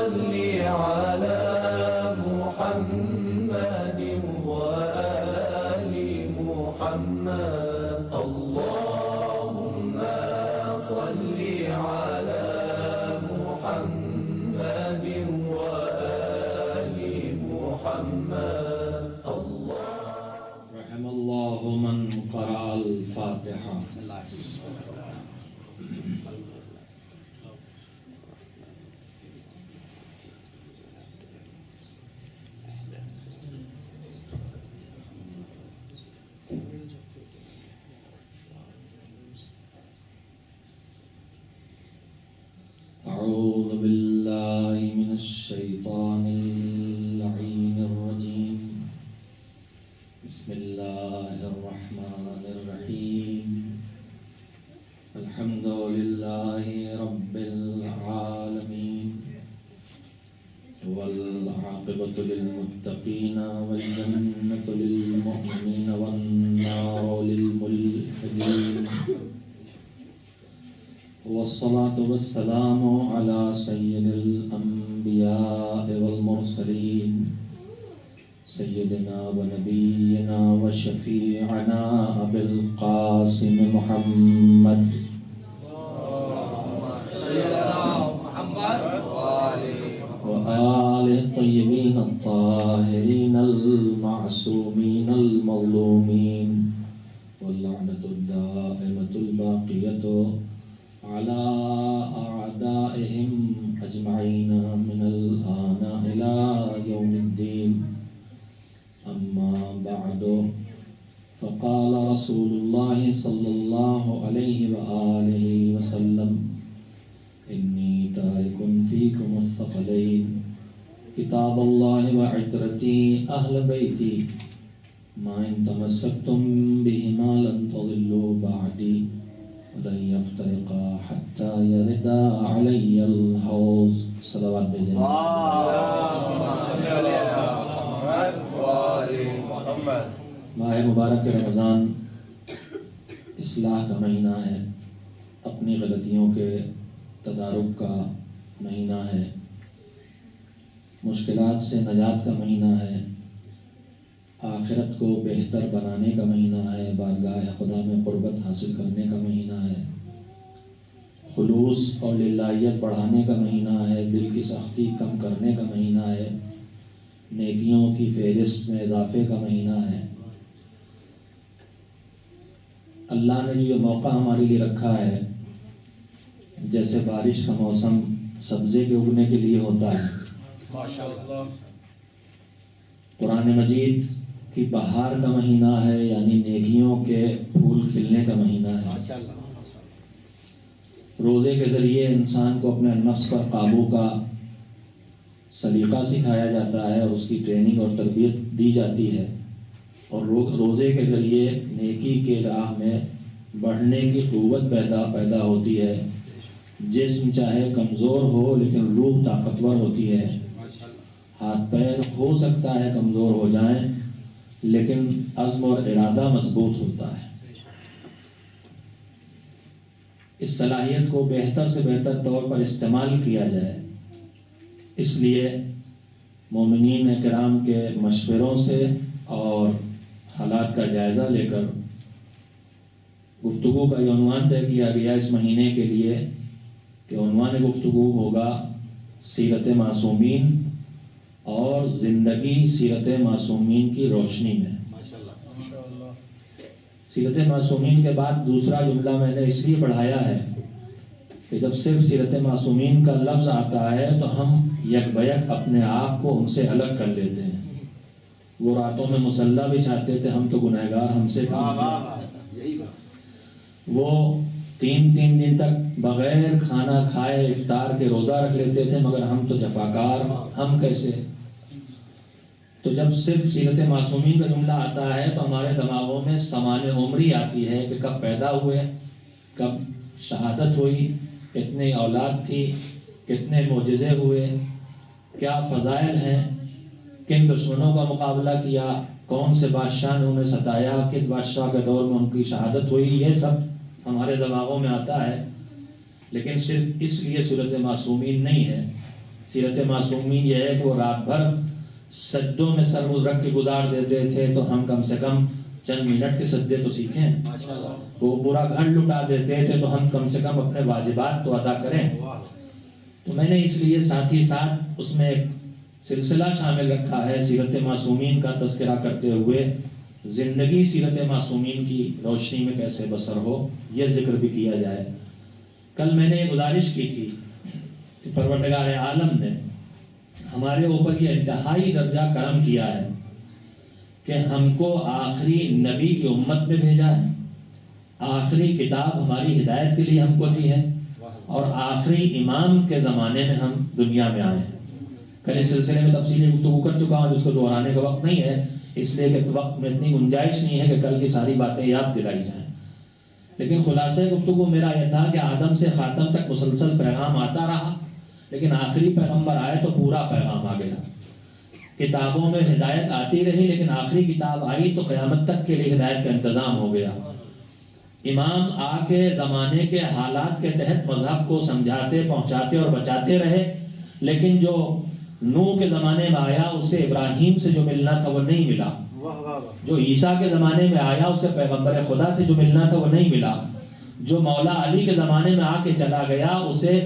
صل على محمد وآل محمد اللهم صل على محمد وآل محمد رحم الله من قرأ الفاتحة. أعوذ بالله من الشيطان اللعين الرجيم. بسم الله الرحمن الرحيم. الحمد لله رب العالمين والعاقبة للمتقين والجنة للمؤمنين والنار للملحدين والصلاة والسلام على سيد الأنبياء والمرسلين سيدنا ونبينا وشفيعنا أبي القاسم محمد وآله الطيبين الطاهرين المعصومين المظلومين واللعنة الدائمة الباقية على أعدائهم أجمعين من الآن إلى يوم الدين. أما بعد فقال رسول الله صلى الله عليه وآله وسلم إني تارك فيكم الثقلين كتاب الله وعترتي أهل بيتي ما إن تمسكتم بهما لن تضلوا بعدي ولن يفترقا حتى يردا علي الحوض. صلوات بھیجیں. ماہ مبارک رمضان اصلاح کا مہینہ ہے، اپنی غلطیوں کے تدارک کا مہینہ ہے، مشکلات سے نجات کا مہینہ ہے، آخرت کو بہتر بنانے کا مہینہ ہے، بارگاہ خدا میں قربت حاصل کرنے کا مہینہ ہے، خلوص اور للہیت بڑھانے کا مہینہ ہے، دل کی سختی کم کرنے کا مہینہ ہے، نیکیوں کی فہرست میں اضافے کا مہینہ ہے. اللہ نے جو یہ موقع ہمارے لیے رکھا ہے، جیسے بارش کا موسم سبزے کے اگنے کے لیے ہوتا ہے، ماشاءاللہ قرآن مجید کی بہار کا مہینہ ہے، یعنی نیکیوں کے پھول کھلنے کا مہینہ ہے. روزے کے ذریعے انسان کو اپنے نفس پر قابو کا سلیقہ سکھایا جاتا ہے اور اس کی ٹریننگ اور تربیت دی جاتی ہے، اور روزے کے ذریعے نیکی کے راہ میں بڑھنے کی قوت پیدا ہوتی ہے. جسم چاہے کمزور ہو لیکن روح طاقتور ہوتی ہے، ہاتھ پیر ہو سکتا ہے کمزور ہو جائیں لیکن عزم اور ارادہ مضبوط ہوتا ہے. اس صلاحیت کو بہتر سے بہتر طور پر استعمال کیا جائے، اس لیے مومنین کرام کے مشوروں سے اور حالات کا جائزہ لے کر گفتگو کا یہ عنوان طے کیا گیا اس مہینے کے لیے کہ عنوان گفتگو ہوگا سیرت معصومین اور زندگی سیرت معصومین کی روشنی میں. سیرت معصومین کے بعد دوسرا جملہ میں نے اس لیے بڑھایا ہے کہ جب صرف سیرت معصومین کا لفظ آتا ہے تو ہم یک بیک اپنے آپ کو ان سے الگ کر لیتے ہیں. وہ راتوں میں مصلی بچھاتے تھے، ہم تو گنہگار، ہم سے کام کیا. وہ تین دن تک بغیر کھانا کھائے افطار کے روزہ رکھ لیتے تھے، مگر ہم تو جفاکار، ہم کیسے؟ تو جب صرف سیرت معصومین کا جملہ آتا ہے تو ہمارے دماغوں میں سمان عمری آتی ہے کہ کب پیدا ہوئے، کب شہادت ہوئی، کتنے اولاد تھی، کتنے معجزے ہوئے، کیا فضائل ہیں، کن دشمنوں کا مقابلہ کیا، کون سے بادشاہ نے انہیں ستایا، کس بادشاہ کے دور میں ان کی شہادت ہوئی. یہ سب ہمارے دماغوں میں آتا ہے، لیکن صرف اس لیے سورۃ معصومین نہیں ہے. سیرت معصومین یہ ہے کہ وہ رات بھر سجدوں میں سر رکھ کے گزار دیتے تھے، تو ہم کم سے کم چند منٹ کے سجدے تو سیکھیں۔ وہ پورا گھر لٹا دیتے تھے، تو ہم کم سے کم اپنے واجبات تو ادا کریں۔ تو میں نے اس لیے ساتھ ہی ساتھ اس میں ایک سلسلہ شامل رکھا ہے، سیرت معصومین کا تذکرہ کرتے ہوئے زندگی سیرت معصومین کی روشنی میں کیسے بسر ہو، یہ ذکر بھی کیا جائے۔ کل میں نے یہ گزارش کی تھی کہ پروردگار عالم نے ہمارے اوپر یہ انتہائی درجہ کرم کیا ہے کہ ہم کو آخری نبی کی امت میں بھیجا ہے، آخری کتاب ہماری ہدایت کے لیے ہم کو دی ہے، اور آخری امام کے زمانے میں ہم دنیا میں آئے ہیں۔ کل اس سلسلے میں تفصیلی گفتگو کر چکا ہوں، جس کو دہرانے کا وقت نہیں ہے، اس لیے کہ وقت میں اتنی گنجائش نہیں ہے کہ کل کی ساری باتیں یاد دلائی جائیں۔ لیکن خلاصہ گفتگو میرا یہ تھا کہ آدم سے خاتم تک مسلسل پیغام آتا رہا، لیکن آخری پیغمبر آئے تو پورا پیغام آ گیا۔ کتابوں میں ہدایت آتی رہی، لیکن آخری کتاب آئی تو قیامت تک کے لیے ہدایت کا انتظام ہو گیا۔ امام آ کے زمانے کے حالات کے تحت مذہب کو سمجھاتے، پہنچاتے اور بچاتے رہے، لیکن جو نوح کے زمانے میں آیا اسے ابراہیم سے جو ملنا تھا وہ نہیں ملا، جو عیسیٰ کے زمانے میں آیا اسے پیغمبر خدا سے جو ملنا تھا وہ نہیں ملا، جو مولا علی کے زمانے میں آ کے چلا گیا اسے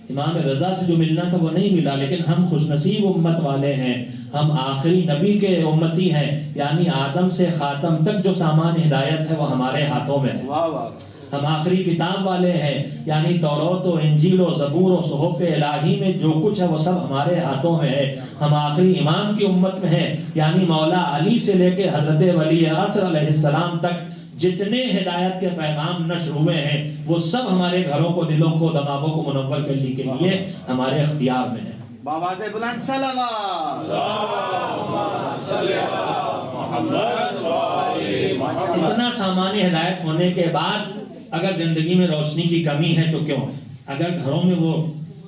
امام رضا سے جو ملنا تھا وہ نہیں ملا۔ لیکن ہم خوش نصیب امت والے ہیں، ہم آخری نبی کے امتی ہیں، یعنی آدم سے خاتم تک جو سامان ہدایت ہے وہ ہمارے ہاتھوں میں ہے۔ ہم آخری کتاب والے ہیں، یعنی توراۃ و انجیل و زبور و صحف الہی میں جو کچھ ہے وہ سب ہمارے ہاتھوں میں ہے۔ ہم آخری امام کی امت میں ہیں، یعنی مولا علی سے لے کے حضرت ولی عصر علیہ السلام تک جتنے ہدایت کے پیغام نشر ہوئے ہیں وہ سب ہمارے گھروں کو، دلوں کو، دماغوں کو منور کرنے کے لیے ہمارے اختیار میں ہیں۔ بآواز بلند صلوات۔ اتنا سامان ہدایت ہونے کے بعد اگر زندگی میں روشنی کی کمی ہے تو کیوں ہے؟ اگر گھروں میں وہ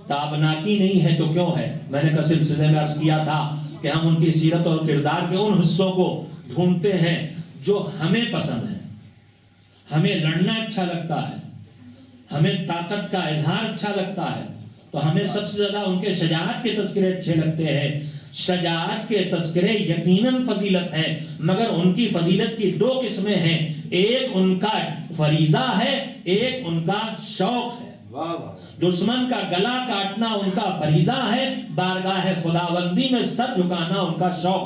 تابناکی نہیں ہے تو کیوں ہے؟ میں نے کل سلسلے میں عرض کیا تھا کہ ہم ان کی سیرت اور کردار کے ان حصوں کو ڈھونڈتے ہیں جو ہمیں پسند ہے، ہمیں لڑنا اچھا لگتا ہے، ہمیں طاقت کا اظہار اچھا لگتا ہے، تو ہمیں سب سے زیادہ ان کے شجاعت کے تذکرے اچھے لگتے ہیں۔ شجاعت کے تذکرے یقیناً فضیلت ہے، مگر ان کی فضیلت کی دو قسمیں ہیں، ایک ان کا فریضہ ہے، ایک ان کا شوق ہے۔ دشمن کا گلا کاٹنا ان کا فریضہ ہے، بارگاہ خداوندی میں سر جھکانا ان کا شوق۔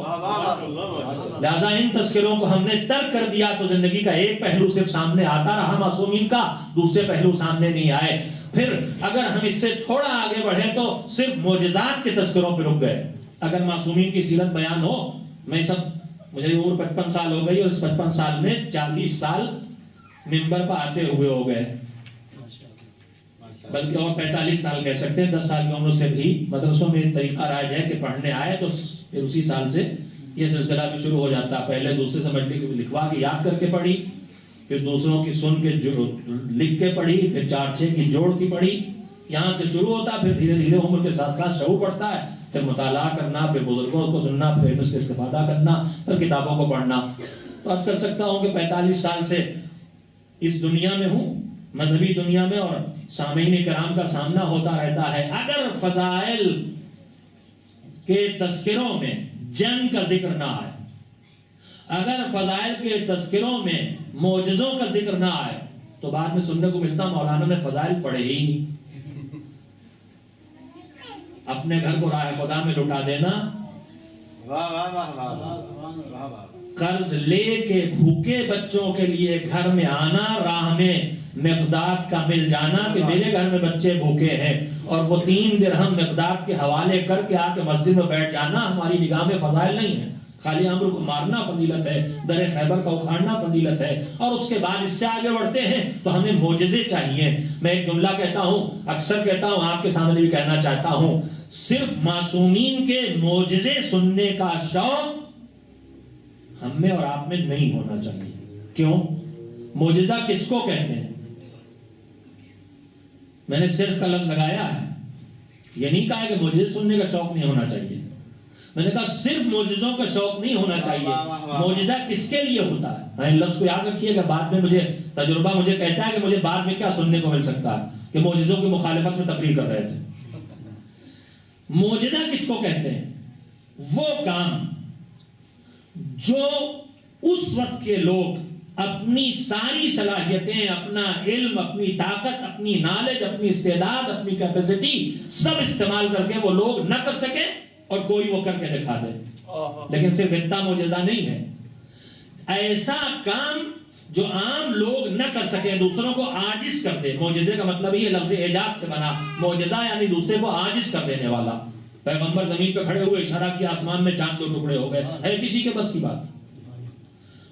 لہذا ان تذکروں کو ہم نے ترک کر دیا تو زندگی کا ایک پہلو صرف سامنے آتا رہا معصومین کا، دوسرے پہلو سامنے نہیں آئے۔ پھر اگر ہم اس سے تھوڑا آگے بڑھیں تو صرف معجزات کے تذکروں پہ رک گئے۔ اگر معصومین کی سیرت بیان ہو، مجھے عمر 55 سال ہو گئی اور اس 55 سال میں 40 سال منبر پر آتے ہوئے ہو گئے، بلکہ اور 45 سال کہہ سکتے ہیں۔ 10 سال کی عمر سے بھی مدرسوں میں طریقہ رائج ہے کہ پڑھنے آئے تو پھر اسی سال سے یہ سلسلہ بھی شروع ہو جاتا۔ پہلے دوسرے سے لکھوا کے یاد کر کے پڑھی، پھر دوسروں کی سن کے لکھ کے پڑھی، پھر 4-6 کی جوڑ کی پڑھی، یہاں سے شروع ہوتا۔ پھر دھیرے دھیرے عمر کے ساتھ ساتھ شعور بڑھتا ہے، پھر مطالعہ کرنا، پھر بزرگوں کو سننا، پھر علم سے استفادہ کرنا، پھر کتابوں کو پڑھنا۔ تو عرض کر سکتا ہوں کہ 45 سال سے اس دنیا میں ہوں، مذہبی دنیا میں، اور سامعین کرام کا سامنا ہوتا رہتا ہے۔ اگر فضائل کے تذکروں میں جنگ کا ذکر نہ آئے، اگر فضائل کے تذکروں میں معجزوں کا ذکر نہ آئے، تو بعد میں سننے کو ملتا مولانا نے فضائل پڑھے ہی نہیں۔ اپنے گھر کو راہ خدا میں لٹا دینا، قرض لے کے بھوکے بچوں کے لیے گھر میں آنا، راہ میں مقداد کا مل جانا کہ میرے گھر میں بچے بھوکے ہیں، اور وہ 3 درہم مقداد کے حوالے کر کے آ کے مسجد میں بیٹھ جانا ہماری نگاہ میں فضائل نہیں ہے۔ خالی امر کو مارنا فضیلت ہے، در خیبر کا اکھاڑنا فضیلت ہے، اور اس کے بعد اس سے آگے بڑھتے ہیں تو ہمیں معجزے چاہیے۔ میں ایک جملہ کہتا ہوں، اکثر کہتا ہوں، آپ کے سامنے بھی کہنا چاہتا ہوں، صرف معصومین کے معجزے سننے کا شوق ہم میں اور آپ میں نہیں ہونا چاہیے۔ کیوں؟ معجزہ کس کو کہتے ہیں؟ میں نے صرف کا لفظ لگایا ہے، یہ نہیں کہا کہ معجزے سننے کا شوق نہیں ہونا چاہیے۔ میں نے کہا صرف معجزوں کا شوق نہیں ہونا چاہیے۔ معجزہ کس کے لیے ہوتا ہے؟ میں لفظ کو یاد رکھیے گا، بعد میں تجربہ مجھے کہتا ہے کہ مجھے بعد میں کیا سننے کو مل سکتا ہے کہ معجزوں کی مخالفت میں تقریر کر رہے تھے۔ معجزہ کس کو کہتے ہیں؟ وہ کام جو اس وقت کے لوگ اپنی ساری صلاحیتیں، اپنا علم، اپنی طاقت، اپنی نالج، اپنی استعداد، اپنی کیپیسٹی سب استعمال کر کے وہ لوگ نہ کر سکے اور کوئی وہ کر کے دکھا دے. لیکن صرف اتنا معجزہ نہیں ہے، ایسا کام جو عام لوگ نہ کر سکے، دوسروں کو عاجز کر دے. معجزے کا مطلب ہی لفظ اعجاز سے بنا. معجزہ یعنی دوسرے کو عاجز کر دینے والا. پیغمبر زمین پہ کھڑے ہوئے اشارہ کیا، آسمان میں چاند 2 ٹکڑے ہو گئے. ہے کسی کے بس کی بات؟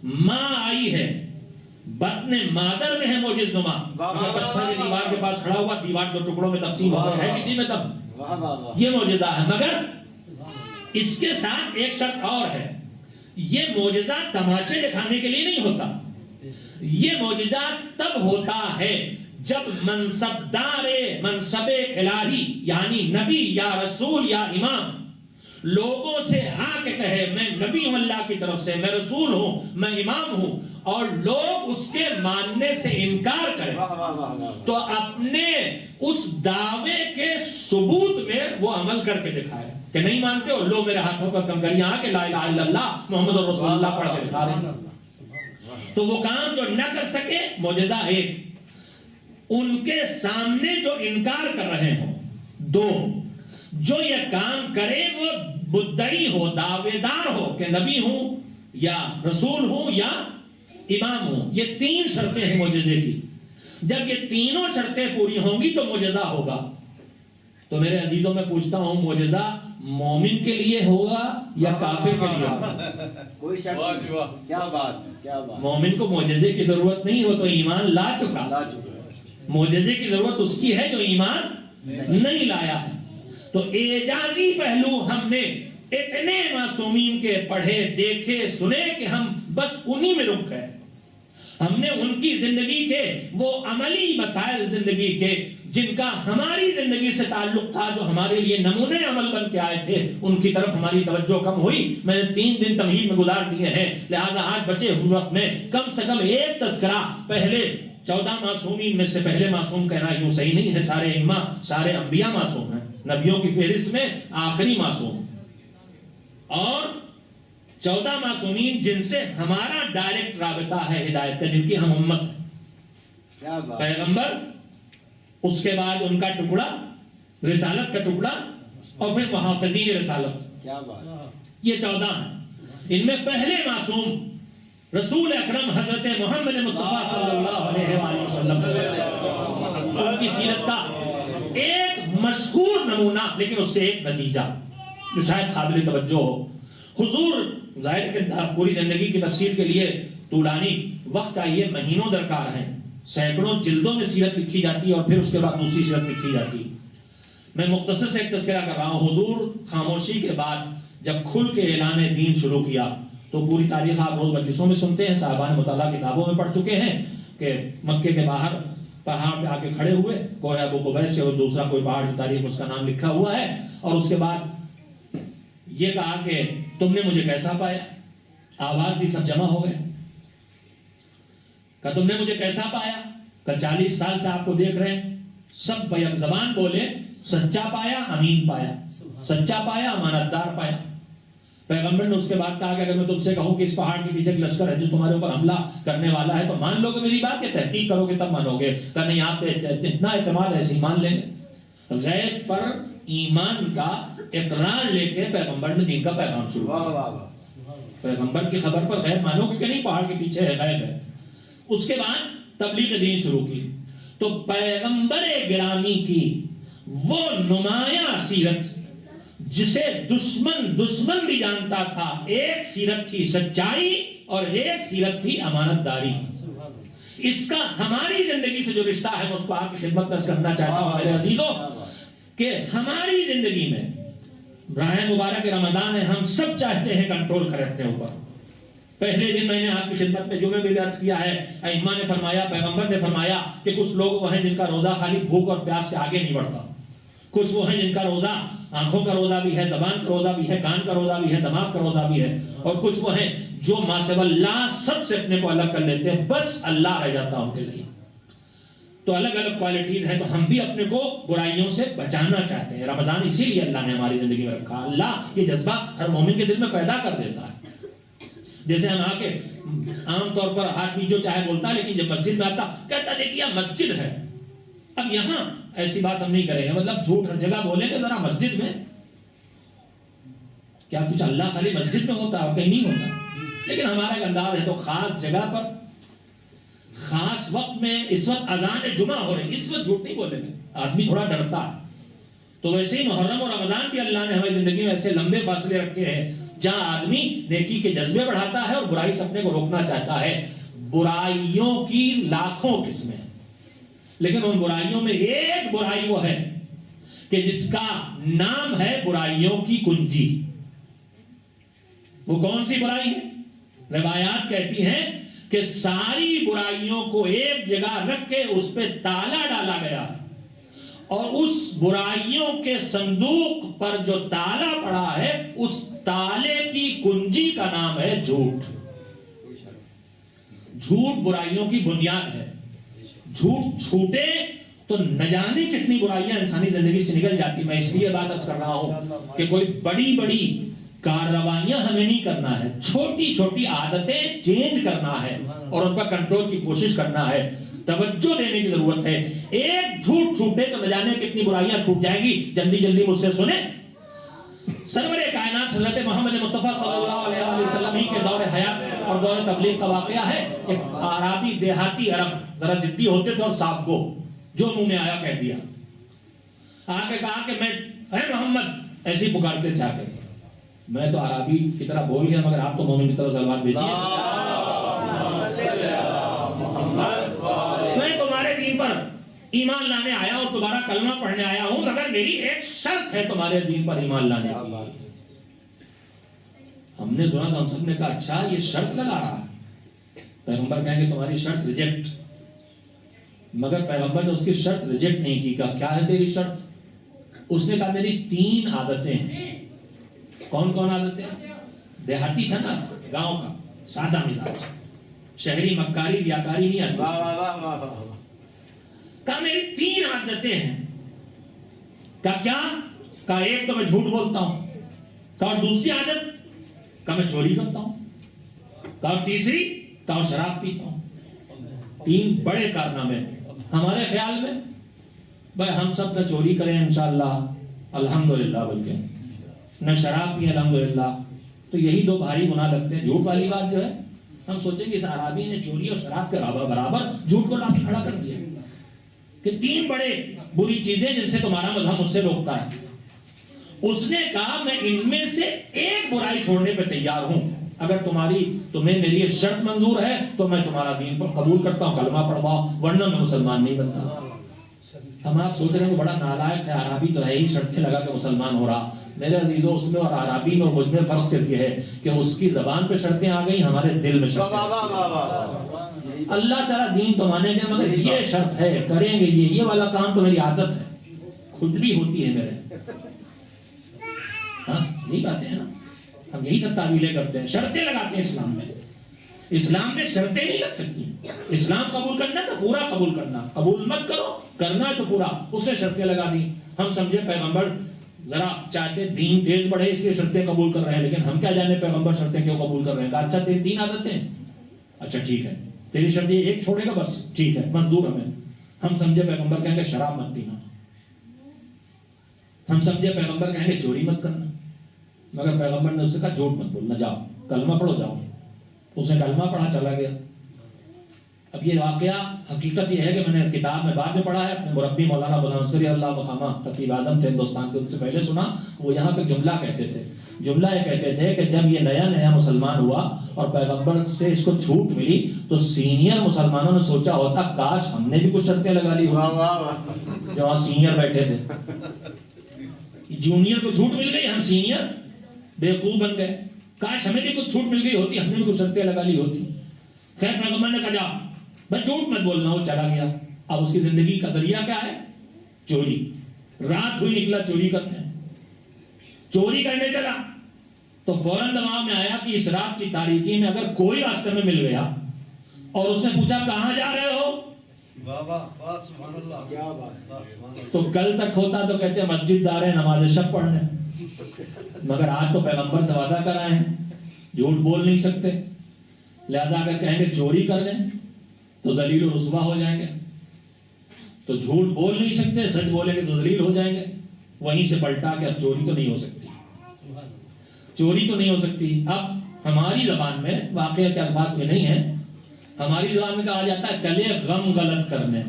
ماں آئی ہے، بطن مادر میں ہے معجز نما. پتھر کی دیوار کے پاس کھڑا ہوا، دیوار 2 ٹکڑوں میں تقسیم ہو گئے. ہے کسی میں تب؟ یہ معجزہ ہے. مگر اس کے ساتھ ایک شرط اور ہے. یہ معجزہ تماشے دکھانے کے لیے نہیں ہوتا. یہ معجزہ تب ہوتا ہے جب منصبدار منصب الہی یعنی نبی یا رسول یا امام لوگوں سے آ کے کہے میں نبی ہوں اللہ کی طرف سے، میں رسول ہوں، میں امام ہوں، اور لوگ اس کے ماننے سے انکار کریں تو اپنے اس دعوے کے ثبوت میں وہ عمل کر کے دکھائے کہ نہیں مانتے ہو، لو میرے ہاتھوں پر کنکریاں آ کے لا الہ الا اللہ محمد رسول اللہ پڑھ کے دکھا رہے ہیں. تو وہ کام جو نہ کر سکے معجزہ ایک، ان کے سامنے جو انکار کر رہے ہوں دو، جو یہ کام کرے وہ مدعی ہو، دعوے دار ہو کہ نبی ہوں یا رسول ہوں یا امام ہوں. یہ 3 شرطیں ہیں معجزے کی. جب یہ تینوں شرطیں پوری ہوں گی تو معجزہ ہوگا. تو میرے عزیزوں میں پوچھتا ہوں، معجزہ مومن کے لیے ہوگا یا کافر کے لیے ہوگا؟ کوئی شک نہیں. کیا بات، کیا بات. مومن کو معجزے کی ضرورت نہیں، وہ تو ایمان لا چکا. معجزے کی ضرورت اس کی ہے جو ایمان نہیں لایا ہے. تو اعجازی پہلو ہم نے اتنے معصومین کے پڑھے، دیکھے، سنے کہ ہم بس انہی میں رک گئے. ہم نے ان کی زندگی کے وہ عملی مسائل زندگی کے جن کا ہماری زندگی سے تعلق تھا، جو ہمارے لیے نمونے عمل بن کے آئے تھے، ان کی طرف ہماری توجہ کم ہوئی. میں نے 3 دن تمہید میں گزار دیے ہیں، لہذا آج بچے ہوئے وقت میں کم سے کم ایک تذکرہ پہلے 14 معصومین میں سے پہلے معصوم کہنا یوں صحیح نہیں ہے. سارے ائمہ، سارے انبیاء معصوم ہیں. نبیوں کی فہرست میں آخری معصوم اور 14 معصومین جن سے ہمارا ڈائریکٹ رابطہ ہے ہدایت کا، جن کی ہم امت ہیں. پیغمبر، اس کے بعد ان کا ٹکڑا رسالت کا ٹکڑا، اور پھر محافظین رسالت. یہ 14 ہیں. ان میں پہلے معصوم رسول اکرم حضرت محمد مصطفیٰ صلی اللہ علیہ وآلہ وسلم. ان کی سیرت کا ایک مشہور نمونہ، لیکن اس سے ایک نتیجہ جو شاید قابل توجہ ہو. حضور ظاہر ہے کہ پوری زندگی کی تفسیر کے لیے طولانی وقت چاہیے، مہینوں درکار ہیں. سینکڑوں جلدوں میں سیرت لکھی جاتی ہے اور پھر اس کے بعد دوسری سیرت لکھی جاتی. میں مختصر سے ایک تذکرہ کر رہا ہوں. حضور خاموشی کے بعد جب کھل کے اعلان دین شروع کیا تو پوری تاریخ آپ روز مجلسوں میں سنتے ہیں، صحابہ نے مطالعہ کتابوں میں پڑھ چکے ہیں کہ مکے کے باہر پہاڑ پہ آ کے کھڑے ہوئے، کوہ ابو قبیس سے، اور دوسرا کوئی پہاڑ جو تاریخ میں اس کا نام لکھا ہوا ہے، اور اس کے بعد یہ کہا کہ تم نے مجھے کیسا پایا. آواز دی، سب جمع ہو گئے. کہ تم نے مجھے کیسا پایا؟ کہ 40 سال سے آپ کو دیکھ رہے ہیں. سب بیک زبان بولے، سچا پایا، امین پایا. سچا پایا، امانتدار پایا. پیغمبر نے اس کے بعد کہا کہ اگر میں تم سے کہوں کہ اس پہاڑ کے پیچھے لشکر ہے جو تمہارے اوپر حملہ کرنے والا ہے تو مان لو گے میری بات، کہ تحقیق کرو گے تب مانو گے؟ کہ نہیں، آپ پہ اتنا اعتماد ہے، ایسے مان لیں گے. غیب پر ایمان کا اقرار لے کے پیغمبر نے دین کا پیغام شروع کیا. پیغمبر کی خبر پر غیب مانو گے کہ نہیں، پہاڑ کے پیچھے ہے، غیب ہے. اس کے بعد تبلیغ دین شروع کی. تو پیغمبر گرامی کی وہ نمایاں سیرت جسے دشمن بھی جانتا تھا، ایک سیرت تھی سچائی اور ایک سیرت تھی امانت داری. اس کا ہماری زندگی سے جو رشتہ ہے اس کو آپ کی خدمت میں کرنا چاہتا ہوں میرے عزیزوں، کہ ہماری زندگی میں راہ مبارک رمضان ہے، ہم سب چاہتے ہیں کنٹرول کریں اپنے اوپر. پہلے دن میں نے آپ کی خدمت میں جمعے میں بھی عرض کیا ہے، ائمہ نے فرمایا، پیغمبر نے فرمایا کہ کچھ لوگ وہ ہیں جن کا روزہ خالی بھوک اور پیاس سے آگے نہیں بڑھتا. کچھ وہ ہیں جن کا روزہ آنکھوں کا روزہ بھی ہے، زبان کا روزہ بھی ہے، کان کا روزہ بھی ہے، دماغ کا روزہ بھی ہے. اور کچھ وہ ہیں جو ما سوا اللہ سب سے اپنے کو الگ کر لیتے ہیں، بس اللہ رہ جاتا ان کے لیے. تو الگ الگ کوالٹیز ہیں. تو ہم بھی اپنے کو برائیوں سے بچانا چاہتے ہیں. رمضان اسی لیے اللہ نے ہماری زندگی میں رکھا. اللہ یہ جذبہ ہر مومن کے دل میں پیدا کر دیتا ہے. جیسے ہم آ کے عام طور پر آدمی جو چاہے بولتا ہے، لیکن جب مسجد میں آتا کہتا دیکھیے مسجد ہے. اب یہاں ایسی بات ہم نہیں کریں گے، مطلب جھوٹ ہر جگہ بولیں گے. ذرا مسجد میں کیا کچھ اللہ خالی مسجد میں ہوتا ہے اور کہیں نہیں ہوتا؟ لیکن ہمارا ایک انداز ہے تو خاص جگہ پر خاص وقت میں، اس وقت اذان جمعہ ہو رہی، اس وقت جھوٹ نہیں بولیں گے. آدمی تھوڑا ڈرتا ہے. تو ویسے ہی محرم اور رمضان بھی اللہ نے ہماری زندگی میں ایسے لمبے فاصلے رکھے ہیں جہاں آدمی نیکی کے جذبے بڑھاتا ہے اور برائی سے اپنے کو روکنا چاہتا ہے. برائیوں کی لاکھوں قسمیں، لیکن ان برائیوں میں ایک برائی وہ ہے کہ جس کا نام ہے برائیوں کی کنجی. وہ کون سی برائی ہے؟ روایات کہتی ہیں کہ ساری برائیوں کو ایک جگہ رکھ کے اس پہ تالا ڈالا گیا، اور اس برائیوں کے صندوق پر جو تالا پڑا ہے اس تالے کی کنجی کا نام ہے جھوٹ. جھوٹ برائیوں کی بنیاد ہے. جھوٹ چھوٹے تو نہ جانے کتنی برائیاں انسانی زندگی سے نکل جاتی. میں اس لیے بات کر رہا ہوں کہ کوئی بڑی بڑی کارروائیاں ہمیں نہیں کرنا ہے، چھوٹی چھوٹی عادتیں چینج کرنا ہے اور ان پر کنٹرول کی کوشش کرنا ہے. توجہ دینے کی ضرورت ہے. ایک جھوٹ چھوٹے تو نہ جانے کتنی برائیاں چھوٹ جائیں گی. جلدی جلدی مجھ سے سنیں. سرور کائنات حضرت محمد مصطفیٰ صلی اللہ علیہ وسلم ہی کے دور حیات اور دور تبلیغ کا واقعہ ہے. ایک عربی دیہاتی عرب ذرا ضدی ہوتے تھے اور صاحب کو جو منہ میں آیا کہہ دیا. آگے کہا کہ میں اے محمد ایسے ہی پکارتے تھے. آگے میں تو عربی کی طرح بول گیا مگر آپ تو مومن کی طرح سلوات بھیجیے. میں تمہارے دین پر ایمان لانے آیا ہوں، تمہارا کلمہ پڑھنے آیا ہوں، مگر میری ایک شرط ہے تمہارے دین پر ایمان لانے کی. ہم نے سنا تو ہم سب نے کہا اچھا یہ شرط لگا رہا ہے. پیغمبر کہیں گے تمہاری شرط ریجیکٹ. مگر پیغمبر نے اس کی شرط ریجیکٹ نہیں کی. کہا کیا ہے تیری شرط؟ اس نے کہا میری 3 عادتیں ہیں. کون کون عادتیں؟ دیہاتی تھا نا، گاؤں کا سادہ مزاج، شہری مکاری ریاکاری نہیں آتی. کہا میری 3 عادتیں ہیں. کہا کیا؟ کہا ایک تو میں جھوٹ بولتا ہوں. کہا دوسری عادت؟ کہا میں چوری کرتا ہوں. کہا تیسری؟ کہا شراب پیتا ہوں. 3 بڑے کارنامے. ہمارے خیال میں بھائی ہم سب نہ چوری کریں انشاءاللہ الحمدللہ، بلکہ نہ شراب پئیں الحمدللہ، تو یہی 2 بھاری گناہ لگتے ہیں. جھوٹ والی بات جو ہے ہم سوچیں کہ اس عربی نے چوری اور شراب کے برابر جھوٹ کو لا کے کھڑا کر دیا کہ 3 بڑے بری چیزیں جن سے تمہارا مذہب مجھ سے روکتا ہے. اس نے کہا میں ان میں سے ایک برائی چھوڑنے پہ تیار ہوں. اگر تمہیں میری یہ شرط منظور ہے تو میں تمہارا دین پر قبول کرتا ہوں، کلمہ پڑھواؤ، ورنہ میں مسلمان نہیں بنتا. ہم آپ سوچ رہے ہیں کہ بڑا نالائق ہے، عربی تو ہے ہی، شرطیں لگا کے مسلمان ہو رہا. میرے عزیزوں اس میں اور عربی میں اور مجھ میں فرق صرف یہ ہے کہ اس کی زبان پہ شرطیں آ گئی، ہمارے دل میں شرطیں. اللہ تعالیٰ دین تو مانیں گے مگر یہ شرط ہے کریں گے یہ والا کام تو میری عادت ہے، کھجلی ہوتی ہے میرے. ہاں یہی باتیں ہیں نا، ہم یہی سب تعویلیں کرتے ہیں، شرطیں لگاتے ہیں. اسلام میں اسلام میں شرطیں نہیں لگ سکتی. اسلام قبول کرنا تو پورا قبول کرنا، قبول مت کرو، کرنا ہے تو پورا. اس سے شرطیں لگا دی. ہم سمجھے پیغمبر ذرا چاہتے دین تیز بڑھے اس لیے شرطیں قبول کر رہے ہیں، لیکن ہم کیا جانے پیغمبر شرطیں کیوں قبول کر رہے ہیں. اچھا تیری 3 عادتیں، اچھا ٹھیک ہے تیری شرط ایک چھوڑے گا بس، ٹھیک ہے منظور ہمیں. ہم سمجھے پیغمبر کہیں گے شراب مت پینا، ہم سمجھے پیغمبر کہیں گے چوری مت کرنا، مگر پیغمبر نے اس سے کہا جھوٹ مت بولنا، جاؤ کلمہ پڑھو جاؤ. اس نے کلمہ پڑھا چلا گیا. اب یہ واقعہ حقیقت یہ ہے کہ میں نے کتاب میں بعد میں پڑھا ہے، اپنے مربی مولانا غلام عسکری اللہ مقامہ خطیب اعظم تھے ہندوستان کے، ان سے پہلے سنا. وہ یہاں پہ جملہ کہتے تھے. جملہ یہ کہتے تھے کہ جب یہ نیا مسلمان ہوا اور پیغمبر سے اس کو چھوٹ ملی تو سینئر مسلمانوں نے سوچا ہوتا کاش ہم نے بھی کچھ شرطیں لگا لی ہوتی. جو وہاں سینئر بیٹھے تھے، جونیئر کو چھوٹ مل گئی، ہم سینئر بیوقوف بن گئے. کاش ہمیں بھی کچھ چھوٹ مل گئی ہوتی، ہم نے بھی کچھ شرطیں لگا لی ہوتی. خیر پیغمبر نے کہا جا بھائی جھوٹ مت بولنا. وہ چلا گیا. اب اس کی زندگی کا ذریعہ کیا ہے؟ چوری. رات ہوئی نکلا چوری کرنے. چوری کرنے چلا تو فوراً دماغ میں آیا کہ اس رات کی تاریکی میں اگر کوئی راستے میں مل گیا اور اس نے پوچھا کہاں جا رہے ہو، کیا بات. تو کل تک ہوتا تو کہتے ہیں مسجد دار ہے نماز شب پڑھنے، مگر آج تو پیغمبر سے وعدہ کرائے ہیں جھوٹ بول نہیں سکتے، لہذا اگر کہیں گے چوری کر لیں تو ذلیل و رسوا ہو جائیں گے، تو جھوٹ بول نہیں سکتے، سچ بولیں گے تو ذلیل ہو جائیں گے. وہیں سے پلٹا کہ اب چوری تو نہیں ہو سکتی، چوری تو نہیں ہو سکتی. اب ہماری زبان میں واقعہ کے الفاظ میں نہیں ہے، ہماری زبان میں کہا جاتا ہے چلے غم غلط کرنے،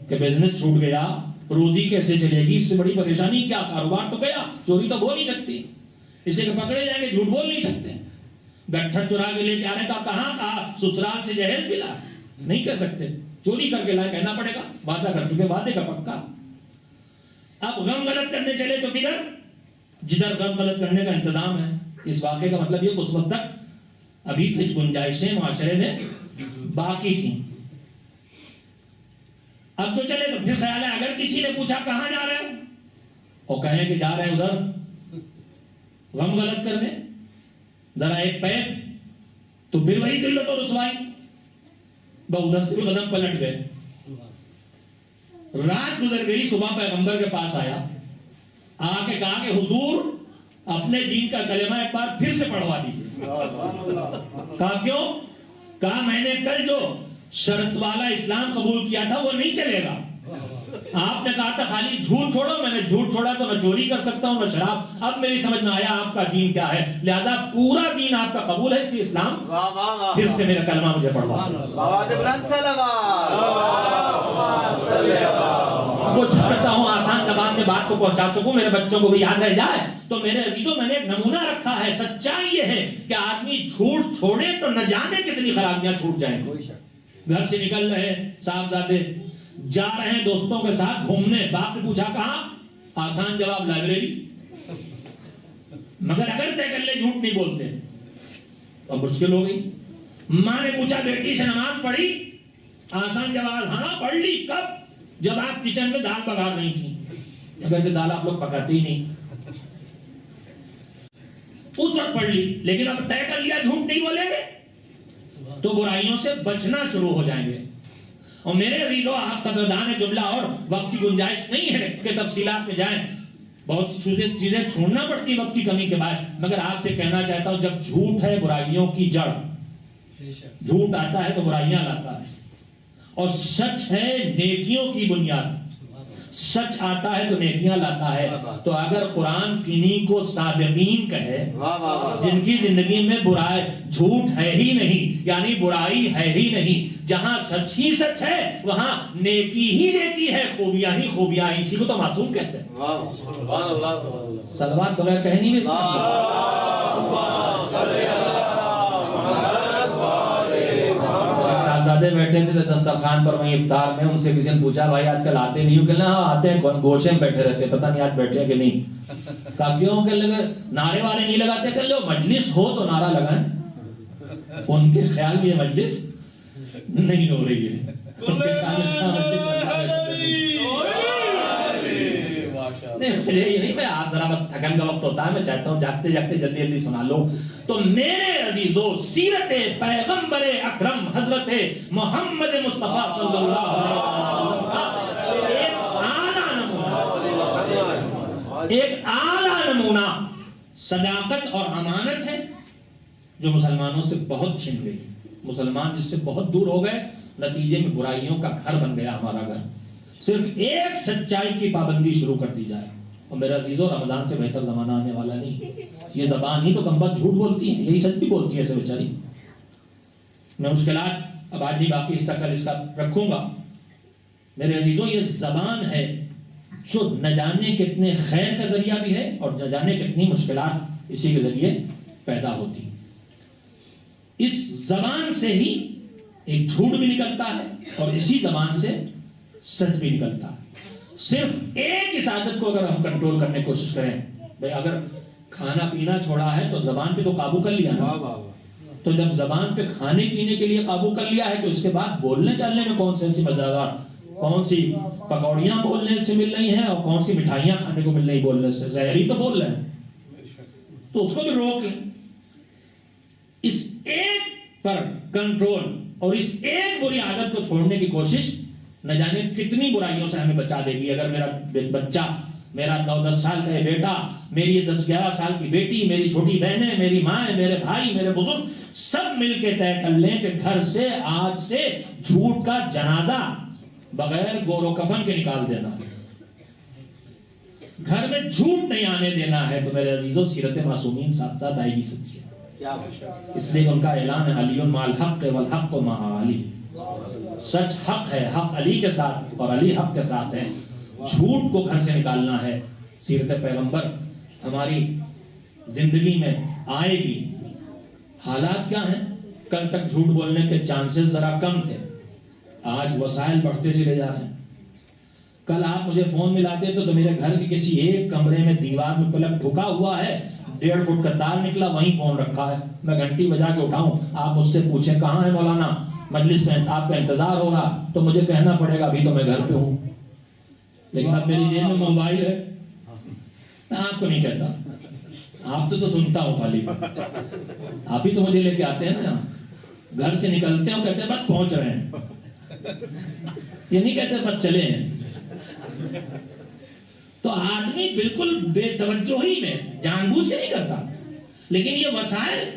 کہ بزنس چھوٹ گیا، روزی کیسے چلے گی، اس سے بڑی پریشانی کیا، کاروبار تو گیا، چوری تو ہو نہیں سکتی، اسے کہ پکڑے جائیں گے، جھوٹ بول نہیں سکتے. گٹھر چرا کے لے کے آنے کا کہاں سسرال سے جہیز ملا، نہیں کہہ سکتے، چوری کر کے لائے کہنا پڑے گا، وعدہ کر چکے، وعدے کا پکا. اب غم غلط کرنے چلے تو کدھر، جدھر غم غلط کرنے کا انتظام ہے. اس واقعے کا مطلب یہ کہ اس وقت تک ابھی کچھ گنجائشیں معاشرے میں باقی تھیں. اب تو چلے تو پھر خیال ہے اگر کسی نے پوچھا کہاں جا رہے ہو اور کہیں کہ جا رہے ادھر غم غلط کرنے، ذرا ایک پیر، تو پھر وہی ذلت و رسوائی، ادھر سے بھی قدم پلٹ گئے. رات گزر گئی، صبح پیغمبر کے پاس آیا، آ کے کہا کہ حضور اپنے دین کا کلمہ ایک بار پھر سے پڑھوا دیجیے. کہا کیوں؟ کہا میں نے کل جو شرط والا اسلام قبول کیا تھا وہ نہیں چلے گا. آپ نے کہا تھا خالی جھوٹ چھوڑو، میں نے جھوٹ چھوڑا تو نہ چوری کر سکتا ہوں نہ شراب. اب میری سمجھ میں آیا آپ کا دین کیا ہے، لہذا پورا دین آپ کا قبول ہے، اس لیے اسلام پھر سے میرا کلمہ مجھے پڑھوا. کوشش کرتا ہوں آسان زبان میں بات کو پہنچا سکوں، میرے بچوں کو بھی یاد رہ جائے. تو میرے عزیزوں میں نے ایک نمونہ رکھا ہے. سچائی یہ ہے کہ آدمی جھوٹ چھوڑے تو نہ جانے کتنی خرابیاں چھوٹ جائیں. گھر سے نکل رہے صاحبزادے، جا رہے ہیں دوستوں کے ساتھ گھومنے، باپ نے پوچھا کہاں، آسان جواب لائبریری. مگر اگر طے کر لے جھوٹ نہیں بولتے تو مشکل ہو گئی. ماں نے پوچھا بیٹی سے نماز پڑھی، آسان جواب ہاں پڑھ لی. کب؟ جب آپ کچن میں دال بگار نہیں تھی، اگر سے دال آپ لوگ پکاتے ہی نہیں، اس وقت پڑھ لی. لیکن اب طے کر لیا جھوٹ نہیں بولیں گے تو برائیوں سے بچنا شروع ہو جائیں گے. اور میرے عزیزو آپ قدردان جملہ اور وقت کی گنجائش نہیں ہے کہ تفصیلات میں جائیں، بہت چیزیں چھوڑنا پڑتی وقت کی کمی کے باعث. مگر آپ سے کہنا چاہتا ہوں جب جھوٹ ہے برائیوں کی جڑ، جھوٹ آتا ہے تو برائیاں لاتا ہے، اور سچ ہے نیکیوں کی بنیاد. سچ آتا ہے تو نیکیاں لاتا ہے. تو اگر قرآن کنی کو صادقین کہے جن کی زندگی میں برائی جھوٹ ہے ہی نہیں، یعنی برائی ہے ہی نہیں، جہاں سچ ہی سچ ہے وہاں نیکی ہی نیکی ہے، خوبیاں ہی خوبیاں ہیں، اسی کو تو معصوم کہتے ہیں. صلوات بغیر کہہ نہیں دادے بیٹھے تھے دسترخوان پر وہیں افطار میں، ان سے کسی نے پوچھا بھائی آج کل آتے نہیں ہو؟ کہ ہاں آتے ہیں، گوشے میں بیٹھے رہتے، پتہ نہیں آج بیٹھے کہ نہیں. کہا کیوں؟ کہ لگے نعرے والے نہیں لگاتے، کہ لو مجلس ہو تو نعرہ لگائیں. ان کے خیال میں یہ مجلس نہیں ہو رہی ہے. یہ نہیں، میں آج ذرا بس تھکن کا وقت ہوتا ہے، میں چاہتا ہوں جاگتے جاگتے جلدی جلدی سنا لو. تو میرے عزیزو سیرت پیغمبر اکرم حضرت محمد مصطفیٰ صلی اللہ علیہ وسلم ایک اعلیٰ نمونہ صداقت اور امانت ہے جو مسلمانوں سے بہت چھن گئی. مسلمان جس سے بہت دور ہو گئے، نتیجے میں برائیوں کا گھر بن گیا ہمارا گھر. صرف ایک سچائی کی پابندی شروع کر دی جائے. اور میرا عزیزو رمضان سے بہتر زمانہ آنے والا نہیں. یہ زبان ہی تو کم بات جھوٹ بولتی ہے، یہی سچ بھی بولتی ہے ایسے بیچاری. میں مشکلات اب آج نہیں، باقی حصہ کل اس کا رکھوں گا. میرے عزیزو یہ زبان ہے جو نہ جانے کتنے خیر کا ذریعہ بھی ہے اور نہ جانے کتنی مشکلات اسی کے ذریعے پیدا ہوتی. اس زبان سے ہی ایک جھوٹ بھی نکلتا ہے اور اسی زبان سے سچ بھی نکلتا ہے. صرف ایک اس عادت کو اگر ہم کنٹرول کرنے کی کوشش کریں، بھئی اگر کھانا پینا چھوڑا ہے تو زبان پہ تو قابو کر لیا نا. تو جب زبان پہ کھانے پینے کے لیے قابو کر لیا ہے تو اس کے بعد بولنے چلنے میں کون سی مزیدار، کون سی پکوڑیاں بولنے سے مل رہی ہیں اور کون سی مٹھائیاں کھانے کو مل رہی بولنے سے، زہری تو بول رہے ہیں، تو اس کو بھی روک لیں. اس ایک پر کنٹرول اور اس ایک بری عادت کو چھوڑنے کی کوشش نہ جانے کتنی برائیوں سے ہمیں بچا دے گی اگر میرا بچہ، میرا 9-10 سال کا بیٹا، میری 10-11 سال کی بیٹی، میری چھوٹی بہنیں، میری ماں، میرے بھائی، میرے بزرگ سب مل کے طے کر لیں کہ گھر سے آج سے جھوٹ کا جنازہ بغیر گور و کفن کے نکال دینا ہے، گھر میں جھوٹ نہیں آنے دینا ہے، تو میرے عزیزوں سیرت معصومین ساتھ ساتھ آئے گی سچی ہے۔ اس لیے ان کا اعلان ہے علی مع الحق والحق مع علی، سچ حق ہے، حق علی کے ساتھ اور علی حق کے ساتھ ہے، جھوٹ کو گھر سے نکالنا ہے۔ سیرت پیغمبر ہماری زندگی میں آئے گی۔ حالات کیا ہیں؟ کل تک جھوٹ بولنے کے چانسز ذرا کم تھے، آج وسائل بڑھتے چلے جا رہے ہیں۔ کل آپ مجھے فون ملاتے تو میرے گھر کے کسی ایک کمرے میں دیوار میں پلک ٹھکا ہوا ہے، 1.5 فٹ کا تار نکلا، وہیں فون رکھا ہے، میں گھنٹی بجا کے اٹھاؤں، آپ مجھ سے پوچھیں کہاں ہے مولانا، مجلس میں آپ کا انتظار ہو رہا، تو مجھے کہنا پڑے گا ابھی تو میں گھر پہ ہوں، لیکن اب میری جیب میں موبائل ہے، آپ کو نہیں کہتا، آپ تو سنتا ہوں خالی، آپ ہی تو مجھے لے کے آتے ہیں نا، گھر سے نکلتے ہیں کہتے ہیں بس پہنچ رہے ہیں، یہ نہیں کہتے بس چلے ہیں۔ تو آدمی بالکل بے توجہی میں جان بوجھ کے نہیں کرتا، لیکن یہ وسائل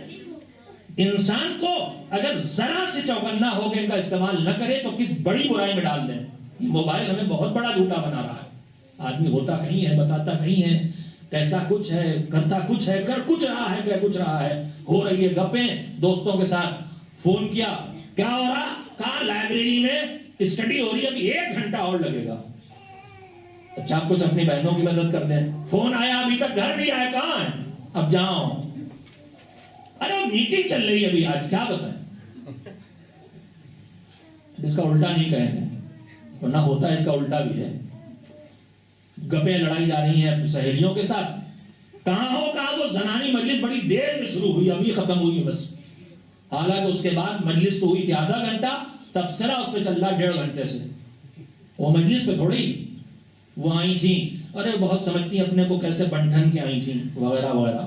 انسان کو اگر ذرا سے چوکنا ہو کے ان کا استعمال نہ کرے تو کس بڑی برائی میں ڈال دیں۔ یہ موبائل ہمیں بہت بڑا جھوٹا بنا رہا ہے، آدمی ہوتا کہیں ہے، بتاتا کہیں ہے، کہتا کچھ ہے، کرتا کچھ ہے، کر کچھ رہا ہے، کہہ کچھ رہا ہے، ہو رہی ہے گپیں دوستوں کے ساتھ، فون کیا کیا ہو رہا، کہاں لائبریری میں اسٹڈی ہو رہی ہے، ابھی 1 گھنٹہ اور لگے گا، اچھا آپ کچھ اپنی بہنوں کی مدد کر دیں، فون آیا ابھی تک گھر نہیں آیا، کہاں ہے، اب جاؤ، ارے میٹنگ چل رہی ہے ابھی آج، کیا بتائیں، اس کا الٹا نہیں کہیں گے، ورنہ ہوتا ہے اس کا الٹا بھی ہے، گپیں لڑائی جا رہی ہیں سہیلیوں کے ساتھ، کہاں ہو، کہاں وہ زنانی مجلس بڑی دیر میں شروع ہوئی، ابھی ختم ہوئی بس، حالانکہ اس کے بعد مجلس تو ہوئی تھی آدھا گھنٹہ، تبصرہ اس پہ چل رہا 1.5 گھنٹے سے، وہ مجلس پہ تھوڑی وہ آئی تھیں، ارے بہت سمجھتی ہیں اپنے کو کیسے بنٹھن کے آئی تھیں وغیرہ وغیرہ۔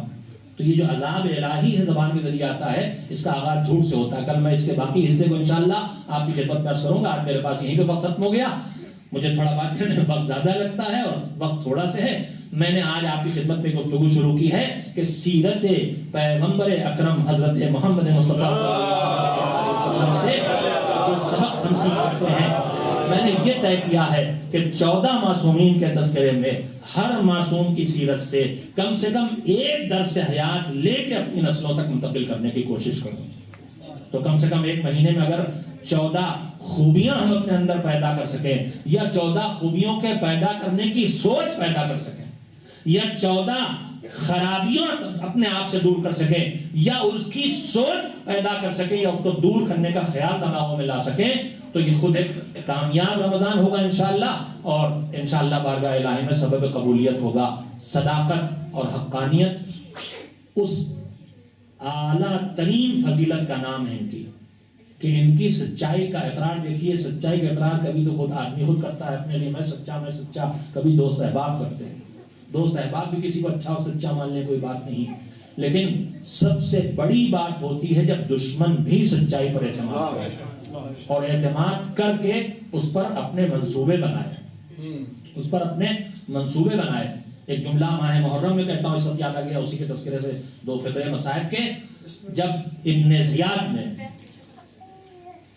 تو یہ جو عذاب الہی ہے زبان کے ذریعے آتا ہے، اس کا آغاز جھوٹ سے ہوتا ہے۔ کل میں اس کے باقی حصے کو انشاءاللہ آپ کی خدمت پیش کروں گا، آج میرے پاس یہیں پہ وقت ختم ہو گیا، مجھے تھوڑا بات کرنے میں وقت زیادہ لگتا ہے اور وقت تھوڑا سے ہے۔ میں نے آج آپ کی خدمت میں گفتگو شروع کی ہے کہ سیرت پیغمبر اکرم حضرت محمد مصطفیٰ صلی اللہ علیہ وسلم سے جو سبق ہم سیکھ سکتے ہیں، میں نے یہ طے کیا ہے کہ 14 معصومین کے تذکرے میں ہر معصوم کی سیرت سے کم 1 درس حیات لے کے اپنی نسلوں تک منتقل کرنے کی کوشش کروں۔ تو کم سے کم 1 مہینے میں اگر 14 خوبیاں ہم اپنے اندر پیدا کر سکیں، یا 14 خوبیوں کے پیدا کرنے کی سوچ پیدا کر سکیں، یا 14 خرابیاں اپنے آپ سے دور کر سکیں، یا اس کی سوچ پیدا کر سکیں، یا اس کو دور کرنے کا خیال دماغوں میں لا سکیں، تو یہ خود ایک کامیاب رمضان ہوگا انشاءاللہ، اور انشاءاللہ بارگاہ الہی میں سبب قبولیت ہوگا۔ صداقت اور حقانیت اس اعلیٰ ترین فضیلت کا نام ہے ان کی، کہ ان کی سچائی کا اقرار دیکھیے، سچائی کا اقرار کبھی تو خود آدمی خود کرتا ہے اپنے لیے، میں سچا، کبھی دوست احباب کرتے ہیں، دوست احباب بھی کسی کو اچھا اور سچا مان لیں، کوئی بات نہیں، لیکن سب سے بڑی بات ہوتی ہے جب دشمن بھی سچائی پر اعتماد کرے اور اعتماد کر کے اس پر اپنے منصوبے بنائے، ایک جملہ ماہ محرم میں کہتا ہوں، اس وقت یاد آ گیا، اسی کے تذکرے سے 2 فقرے مصائب کے، جب ابن زیاد نے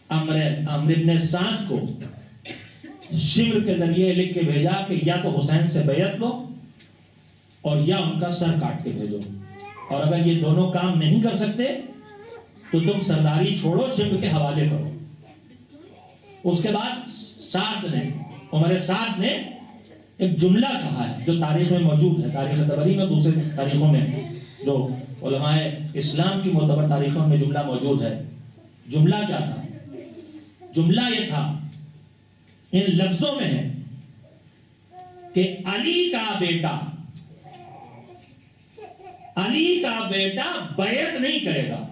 عمرو ابن سعد کو شمر کے ذریعے لکھ کے بھیجا کہ یا تو حسین سے بیعت لو اور یا ان کا سر کاٹ کے بھیجو، اور اگر یہ دونوں کام نہیں کر سکتے تو تم سرداری چھوڑو، شمر کے حوالے کرو۔ اس کے بعد عمر سعد نے ایک جملہ کہا ہے جو تاریخ میں موجود ہے، تاریخ طبری میں، دوسرے تاریخوں میں، جو علماء اسلام کی معتبر تاریخوں میں جملہ موجود ہے۔ جملہ کیا تھا؟ جملہ یہ تھا، ان لفظوں میں ہے کہ علی کا بیٹا بیعت نہیں کرے گا،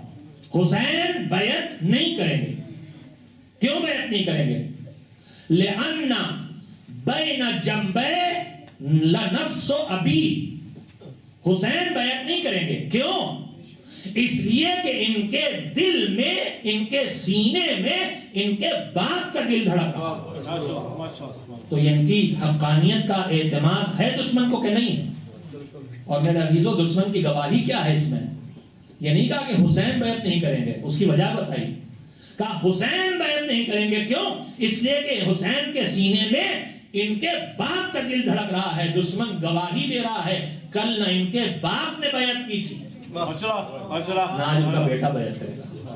حسین بیعت نہیں کریں گے۔ کیوں بیعت نہیں کریں گے؟ لِأَنَّ بَيْنَ جَنْبَيْ لَنَفْسُ أَبِيهِ، حسین بیعت نہیں کریں گے، کیوں؟ اس لیے کہ ان کے دل میں، ان کے سینے میں ان کے باپ کا دل دھڑک رہا ہے۔ تو یہ ان کی حقانیت کا اعتماد ہے دشمن کو کہ نہیں ہے؟ اور میرے عزیزو، دشمن کی گواہی کیا ہے اس میں؟ یہ نہیں کہا کہ حسین بیعت نہیں کریں گے، اس کی وجہ بتائی، کہا حسین بیعت نہیں کریں گے، کیوں؟ اس لیے کہ حسین کے سینے میں ان کے باپ کا دل دھڑک رہا ہے۔ دشمن گواہی دے رہا ہے کل نہ ان کے باپ نے بیعت کی تھی، نہ آج ان کا بیٹا بیعت کرے گا۔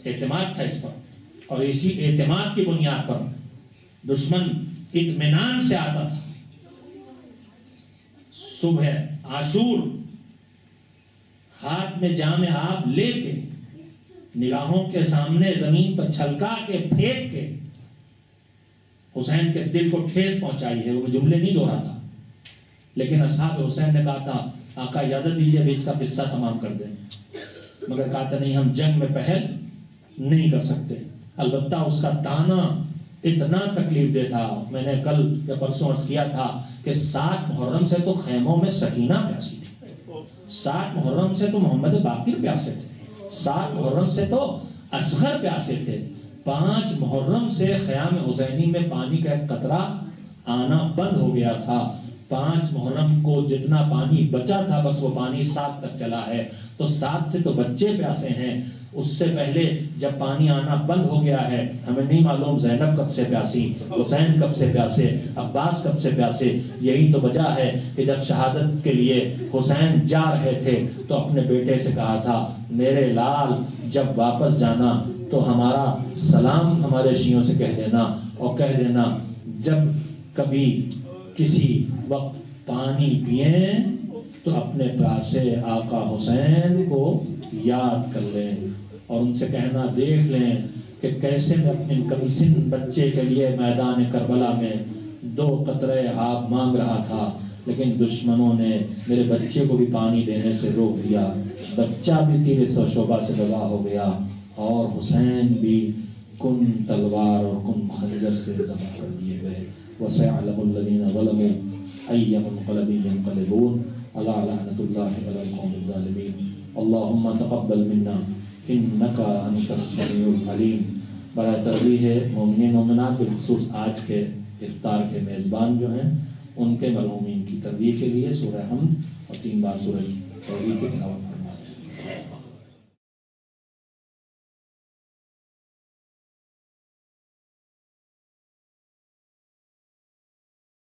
اعتماد تھا اس پر، اور اسی اعتماد کی بنیاد پر دشمن اطمینان سے آتا تھا۔ صبح عاشور ہاتھ میں جام آب لے کے، نگاہوں کے سامنے زمین پر چھلکا کے پھینک کے حسین کے دل کو ٹھیس پہنچائی ہے۔ وہ جملے نہیں دہراتا، لیکن اصحاب حسین نے کہا تھا آقا اجازت دیجئے بھی اس کا قصہ تمام کر دیں، مگر کہا تھا نہیں، ہم جنگ میں پہل نہیں کر سکتے۔ البتہ اس کا تانا اتنا تکلیف دہ تھا، میں نے کل یا پرسوں عرض کیا تھا کہ 7 محرم سے تو خیموں میں سکینہ پیاسی تھی، 7 محرم سے تو محمد باقر پیاسے تھے، 7 محرم سے تو اصغر پیاسے تھے، 5 محرم سے خیام حسینی میں پانی کا ایک قطرہ آنا بند ہو گیا تھا۔ 5 محرم کو جتنا پانی بچا تھا بس وہ پانی 7 تک چلا ہے، تو 7 سے تو بچے پیاسے ہیں۔ اس سے پہلے جب پانی آنا بند ہو گیا ہے، ہمیں نہیں معلوم زینب کب سے پیاسی، حسین کب سے پیاسے، عباس کب سے پیاسے۔ یہی تو وجہ ہے کہ جب شہادت کے لیے حسین جا رہے تھے تو اپنے بیٹے سے کہا تھا میرے لال جب واپس جانا تو ہمارا سلام ہمارے شیعوں سے کہہ دینا، اور کہہ دینا جب کبھی کسی وقت پانی پئیں تو اپنے پیاسے آقا حسین کو یاد کر لیں، اور ان سے کہنا دیکھ لیں کہ کیسے میں اپنے کمسن بچے کے لیے میدان کربلا میں 2 قطرے آب مانگ رہا تھا، لیکن دشمنوں نے میرے بچے کو بھی پانی دینے سے روک دیا، بچہ بھی تیر سو شعبہ سے دبا ہو گیا، اور حسین بھی کن تلوار اور کن خنجر سے ذبح کر دیے گئے۔ وَسَيَعْلَمُ الَّذِينَ ظَلَمُوا أَيَّ مُنقَلَبٍ يَنقَلِبُونَ أَلَا لَعْنَةُ اللَّهِ عَلَى الْقَوْمِ الظَّالِمِينَ اللهم تقبل منا انك انت السميع العليم۔ برائے ترغیب مومنین مومنات بالخصوص آج کے افطار کے میزبان جو ہیں ان کے مرحومین کی ترغیب کے لیے سورہ حمد اور 3 بار سورہ توحید کی تلاوت